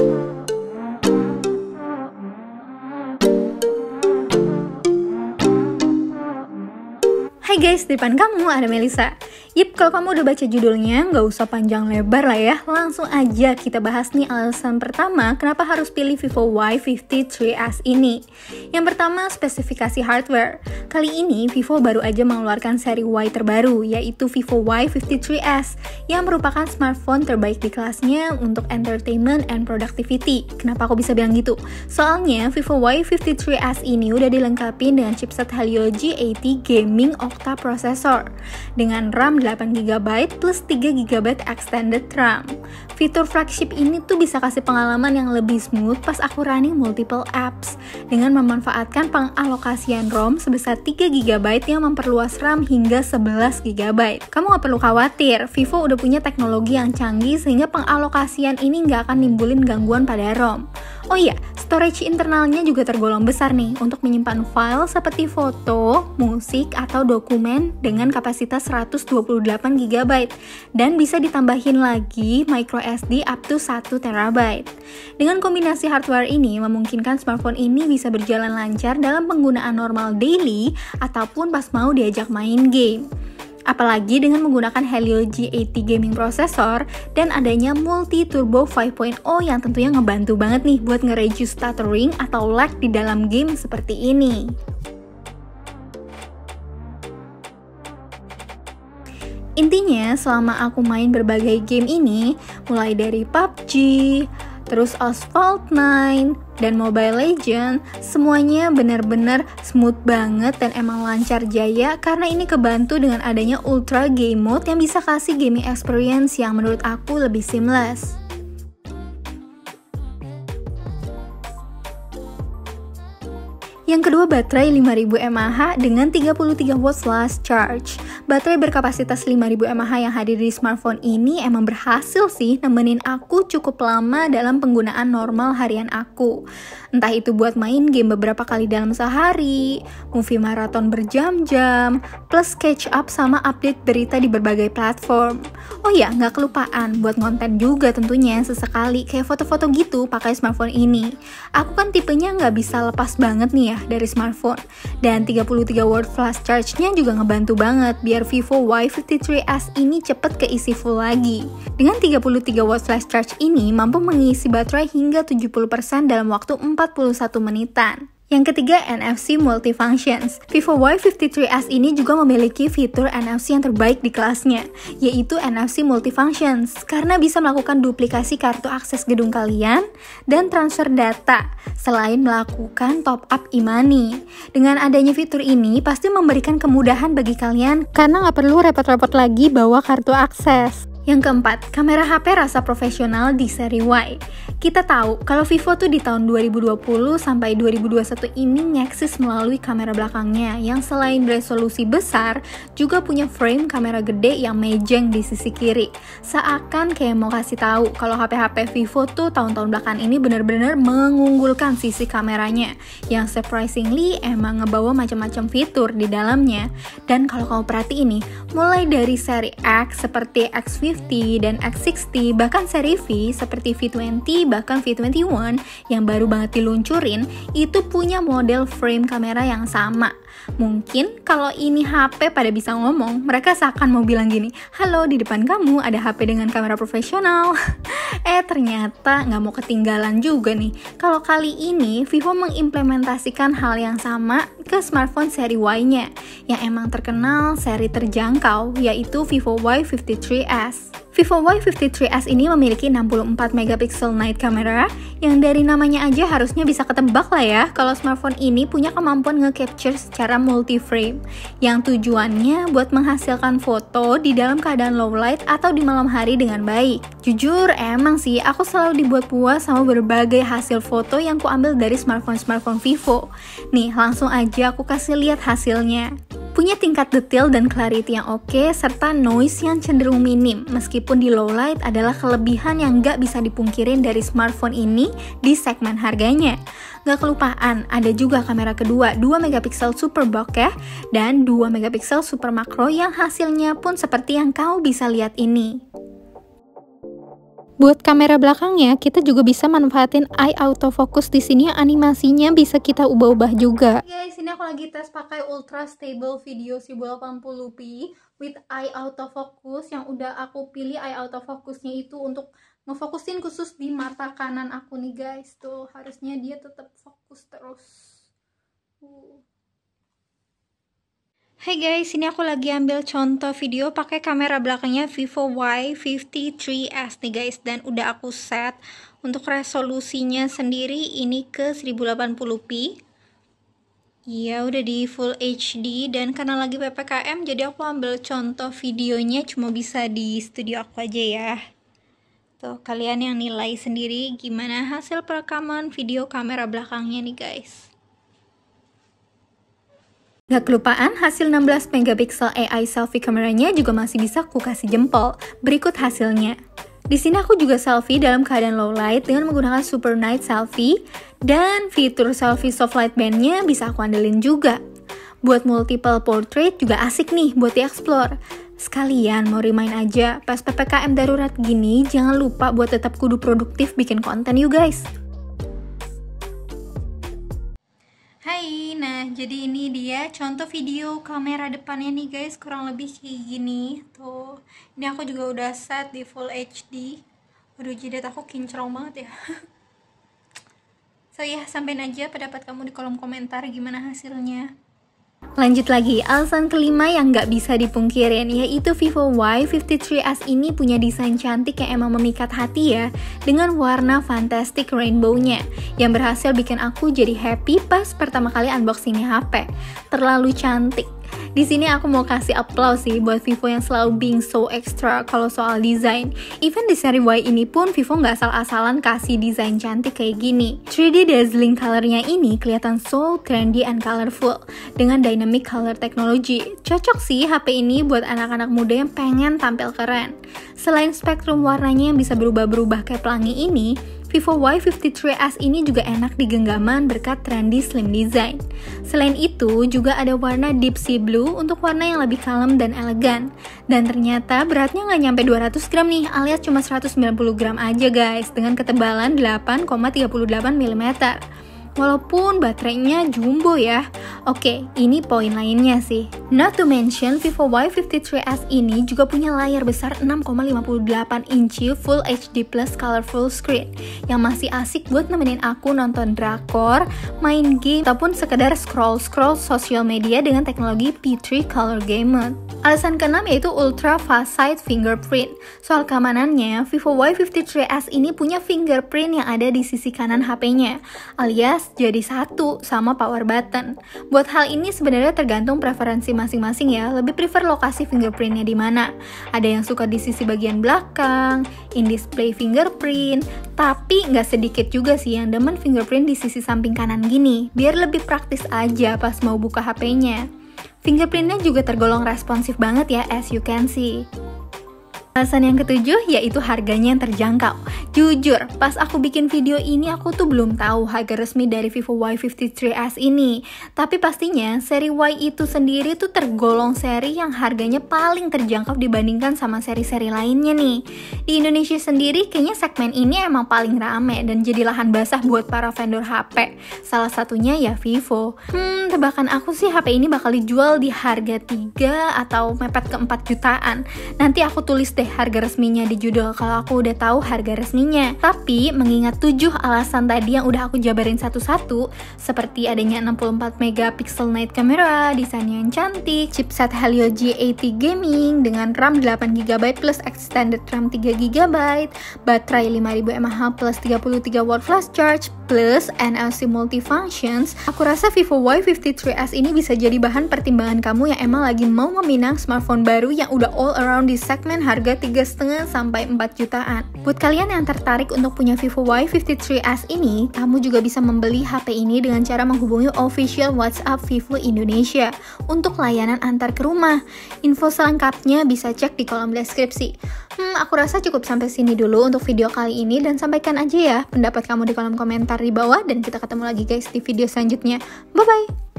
Hai guys, di depan kamu ada Melisa. Yip, kalau kamu udah baca judulnya, nggak usah panjang lebar lah ya. Langsung aja kita bahas nih alasan pertama kenapa harus pilih Vivo Y53s ini. Yang pertama, spesifikasi hardware. Kali ini Vivo baru aja mengeluarkan seri Y terbaru, yaitu Vivo Y53s, yang merupakan smartphone terbaik di kelasnya untuk entertainment and productivity. Kenapa aku bisa bilang gitu? Soalnya Vivo Y53s ini udah dilengkapi dengan chipset Helio G80 Gaming Octa Processor dengan RAM 8GB plus 3GB extended RAM. Fitur flagship ini tuh bisa kasih pengalaman yang lebih smooth pas aku running multiple apps dengan memanfaatkan pengalokasian ROM sebesar 3GB yang memperluas RAM hingga 11GB. Kamu gak perlu khawatir, Vivo udah punya teknologi yang canggih sehingga pengalokasian ini gak akan nimbulin gangguan pada ROM. Oh iya, storage internalnya juga tergolong besar nih untuk menyimpan file seperti foto, musik, atau dokumen dengan kapasitas 128GB dan bisa ditambahin lagi microSD up to 1TB. Dengan kombinasi hardware ini memungkinkan smartphone ini bisa berjalan lancar dalam penggunaan normal daily ataupun pas mau diajak main game. Apalagi dengan menggunakan Helio G80 Gaming Processor dan adanya Multi Turbo 5.0 yang tentunya ngebantu banget nih buat nge-reduce stuttering atau lag di dalam game seperti ini. Intinya, selama aku main berbagai game ini, mulai dari PUBG, terus Asphalt 9, dan Mobile Legends, semuanya benar-benar smooth banget dan emang lancar jaya karena ini kebantu dengan adanya Ultra Game Mode yang bisa kasih gaming experience yang menurut aku lebih seamless. Yang kedua, baterai 5000 mAh dengan 33 watts fast charge. Baterai berkapasitas 5000 mAh yang hadir di smartphone ini emang berhasil sih nemenin aku cukup lama dalam penggunaan normal harian aku. Entah itu buat main game beberapa kali dalam sehari, movie maraton berjam-jam, plus catch up sama update berita di berbagai platform. Oh ya, nggak kelupaan buat konten juga tentunya sesekali kayak foto-foto gitu pakai smartphone ini. Aku kan tipenya nggak bisa lepas banget nih ya dari smartphone. Dan 33 watt flash charge-nya juga ngebantu banget biar Vivo Y53s ini cepet keisi full lagi. Dengan 33 watt flash charge ini mampu mengisi baterai hingga 70% dalam waktu 41 menitan. Yang ketiga, NFC Multifunctions. Vivo Y53s ini juga memiliki fitur NFC yang terbaik di kelasnya, yaitu NFC Multifunctions, karena bisa melakukan duplikasi kartu akses gedung kalian dan transfer data, selain melakukan top up e-money. Dengan adanya fitur ini, pasti memberikan kemudahan bagi kalian, karena nggak perlu repot-repot lagi bawa kartu akses. Yang keempat, kamera HP rasa profesional di seri Y. Kita tahu kalau Vivo tuh di tahun 2020 sampai 2021 ini ngeksis melalui kamera belakangnya yang selain resolusi besar, juga punya frame kamera gede yang mejeng di sisi kiri. Seakan kayak mau kasih tahu kalau HP-HP Vivo tuh tahun-tahun belakangan ini benar-benar mengunggulkan sisi kameranya, yang surprisingly emang ngebawa macam-macam fitur di dalamnya. Dan kalau kamu perhatiin nih, mulai dari seri X seperti X50 dan X60, bahkan seri V seperti V20 bahkan V21 yang baru banget diluncurin, itu punya model frame kamera yang sama. Mungkin kalau ini HP pada bisa ngomong, mereka seakan mau bilang gini, halo, di depan kamu ada HP dengan kamera profesional. Ternyata nggak mau ketinggalan juga nih kalau kali ini Vivo mengimplementasikan hal yang sama ke smartphone seri Y-nya yang emang terkenal seri terjangkau, yaitu Vivo Y53s. Vivo Y53s ini memiliki 64 megapiksel night camera yang dari namanya aja harusnya bisa ketebak lah ya kalau smartphone ini punya kemampuan nge-capture secara multi-frame yang tujuannya buat menghasilkan foto di dalam keadaan low light atau di malam hari dengan baik. Jujur emang sih aku selalu dibuat puas sama berbagai hasil foto yang kuambil dari smartphone Vivo. Nih langsung aja aku kasih lihat hasilnya. Punya tingkat detail dan clarity yang oke, serta noise yang cenderung minim, meskipun di low light adalah kelebihan yang nggak bisa dipungkirin dari smartphone ini di segmen harganya. Nggak kelupaan, ada juga kamera kedua 2 megapiksel super bokeh dan 2 megapiksel super makro yang hasilnya pun seperti yang kau bisa lihat ini. Buat kamera belakangnya, kita juga bisa manfaatin eye autofocus di sini yang animasinya bisa kita ubah-ubah juga. Guys, ini aku lagi tes pakai Ultra Stable Video 1080p with eye autofocus yang udah aku pilih eye autofocusnya itu untuk ngefokusin khusus di mata kanan aku nih guys. Tuh, harusnya dia tetap fokus terus. Hai guys, ini aku lagi ambil contoh video pakai kamera belakangnya Vivo Y53s nih guys, dan udah aku set untuk resolusinya sendiri ini ke 1080p. Iya, udah di Full HD, dan karena lagi PPKM jadi aku ambil contoh videonya cuma bisa di studio aku aja ya. Tuh, kalian yang nilai sendiri gimana hasil perekaman video kamera belakangnya nih guys. Gak kelupaan, hasil 16 megapiksel AI selfie kameranya juga masih bisa aku kasih jempol. Berikut hasilnya. Di sini aku juga selfie dalam keadaan low light dengan menggunakan Super Night Selfie, dan fitur selfie soft light bandnya bisa aku andelin juga. Buat multiple portrait juga asik nih buat di-explore. Sekalian mau remind aja, pas PPKM darurat gini, jangan lupa buat tetap kudu produktif bikin konten yuk guys. Hai, nah jadi ini dia contoh video kamera depannya nih guys, kurang lebih kayak gini. Tuh, ini aku juga udah set di Full HD. Waduh, jidat aku kinclong banget ya. So ya, sampein aja pendapat kamu di kolom komentar gimana hasilnya. Lanjut lagi, alasan kelima yang nggak bisa dipungkirin yaitu Vivo Y53s ini punya desain cantik yang emang memikat hati ya, dengan warna fantastic rainbow-nya yang berhasil bikin aku jadi happy pas pertama kali unboxing HP. Terlalu cantik. Di sini aku mau kasih applause sih buat Vivo yang selalu being so extra kalau soal desain. Even di seri Y ini pun Vivo nggak asal-asalan kasih desain cantik kayak gini. 3D dazzling colornya ini kelihatan so trendy and colorful dengan dynamic color technology. Cocok sih HP ini buat anak-anak muda yang pengen tampil keren. Selain spektrum warnanya yang bisa berubah-berubah kayak pelangi ini, Vivo Y53s ini juga enak di genggaman berkat trendy slim design. Selain itu, juga ada warna deep sea blue untuk warna yang lebih kalem dan elegan. Dan ternyata beratnya nggak nyampe 200 gram nih, alias cuma 190 gram aja guys, dengan ketebalan 8,38 mm. Walaupun baterainya jumbo ya. Oke, ini poin lainnya sih. Not to mention, Vivo Y53s ini juga punya layar besar 6,58 inci Full HD Plus colorful screen yang masih asik buat nemenin aku nonton drakor, main game, ataupun sekedar scroll-scroll sosial media dengan teknologi P3 Color Game Mode. Alasan keenam yaitu Ultra Fast Sight Fingerprint. Soal keamanannya, Vivo Y53s ini punya fingerprint yang ada di sisi kanan HP-nya, alias jadi satu sama power button. Buat hal ini sebenarnya tergantung preferensi masing-masing ya, lebih prefer lokasi fingerprintnya di mana. Ada yang suka di sisi bagian belakang, in-display fingerprint, tapi nggak sedikit juga sih yang demen fingerprint di sisi samping kanan gini, biar lebih praktis aja pas mau buka HP-nya. Fingerprintnya juga tergolong responsif banget ya, as you can see. Alasan yang ketujuh yaitu harganya yang terjangkau. Jujur, pas aku bikin video ini aku tuh belum tahu harga resmi dari Vivo Y53s ini. Tapi pastinya seri Y itu sendiri tuh tergolong seri yang harganya paling terjangkau dibandingkan sama seri-seri lainnya nih. Di Indonesia sendiri kayaknya segmen ini emang paling rame dan jadi lahan basah buat para vendor HP. Salah satunya ya Vivo. Tebakan aku sih HP ini bakal dijual di harga 3 atau mepet ke 4 jutaan. Nanti aku tulis deh harga resminya di judul kalau aku udah tahu harga resminya. Tapi mengingat 7 alasan tadi yang udah aku jabarin satu-satu, seperti adanya 64 megapiksel night camera, desainnya yang cantik, chipset Helio G80 gaming dengan RAM 8GB plus extended RAM 3GB, baterai 5000 mAh plus 33 watt flash charge plus NFC multifunctions, aku rasa Vivo Y53s ini bisa jadi bahan pertimbangan kamu yang emang lagi mau meminang smartphone baru yang udah all around di segmen harga 3,5 sampai 4 jutaan. Buat kalian yang tertarik untuk punya Vivo Y53s ini, kamu juga bisa membeli HP ini dengan cara menghubungi official WhatsApp Vivo Indonesia untuk layanan antar ke rumah. Info selengkapnya bisa cek di kolom deskripsi. Aku rasa cukup sampai sini dulu untuk video kali ini, dan sampaikan aja ya pendapat kamu di kolom komentar di bawah, dan kita ketemu lagi guys di video selanjutnya. Bye bye.